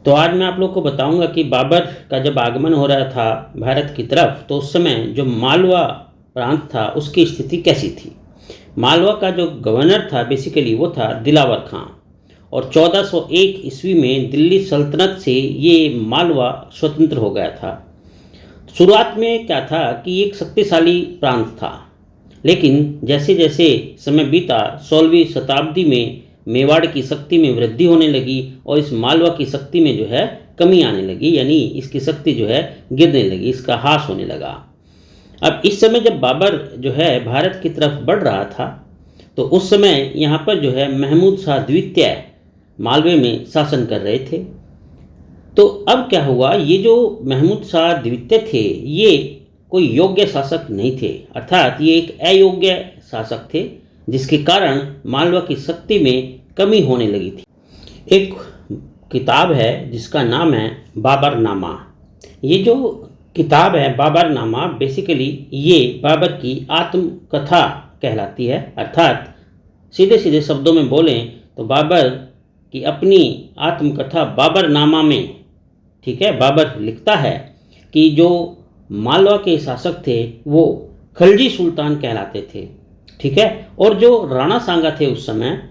तो आज मैं आप लोग को बताऊंगा कि बाबर का जब आगमन हो रहा था भारत की तरफ, तो उस समय जो मालवा प्रांत था उसकी स्थिति कैसी थी। मालवा का जो गवर्नर था बेसिकली वो था दिलावर खां, और 1401 ईस्वी में दिल्ली सल्तनत से ये मालवा स्वतंत्र हो गया था। शुरुआत में क्या था कि एक शक्तिशाली प्रांत था, लेकिन जैसे जैसे समय बीता 16वीं शताब्दी में मेवाड़ की शक्ति में वृद्धि होने लगी और इस मालवा की शक्ति में जो है कमी आने लगी, यानी इसकी शक्ति जो है गिरने लगी, इसका ह्रास होने लगा। अब इस समय जब बाबर जो है भारत की तरफ बढ़ रहा था, तो उस समय यहाँ पर जो है महमूद शाह द्वितीय मालवे में शासन कर रहे थे। तो अब क्या हुआ, ये जो महमूद शाह द्वितीय थे ये कोई योग्य शासक नहीं थे, अर्थात ये एक अयोग्य शासक थे, जिसके कारण मालवा की शक्ति में कमी होने लगी थी। एक किताब है जिसका नाम है बाबरनामा। ये जो किताब है बाबरनामा बेसिकली ये बाबर की आत्मकथा कहलाती है, अर्थात सीधे सीधे शब्दों में बोलें तो बाबर की अपनी आत्मकथा बाबरनामा में, ठीक है, बाबर लिखता है कि जो मालवा के शासक थे वो खलजी सुल्तान कहलाते थे, ठीक है, और जो राणा सांगा थे उस समय,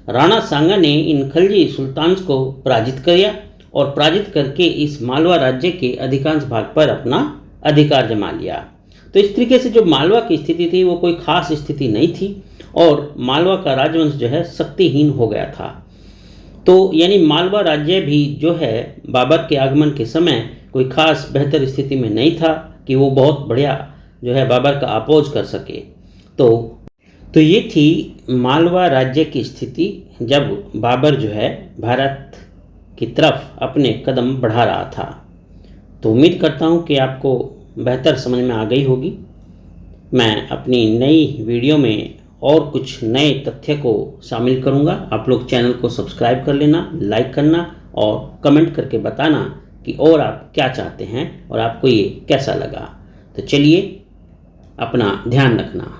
राणा सांगा ने इन खलजी सुल्तान को पराजित किया और पराजित करके इस मालवा राज्य के अधिकांश भाग पर अपना अधिकार जमा लिया। तो इस तरीके से जो मालवा की स्थिति थी वो कोई खास स्थिति नहीं थी और मालवा का राजवंश जो है शक्तिहीन हो गया था। तो यानी मालवा राज्य भी जो है बाबर के आगमन के समय कोई खास बेहतर स्थिति में नहीं था कि वो बहुत बढ़िया जो है बाबर का अपोज कर सके। तो ये थी मालवा राज्य की स्थिति जब बाबर जो है भारत की तरफ अपने कदम बढ़ा रहा था। तो उम्मीद करता हूँ कि आपको बेहतर समझ में आ गई होगी। मैं अपनी नई वीडियो में और कुछ नए तथ्य को शामिल करूंगा। आप लोग चैनल को सब्सक्राइब कर लेना, लाइक करना और कमेंट करके बताना कि और आप क्या चाहते हैं और आपको ये कैसा लगा। तो चलिए, अपना ध्यान रखना।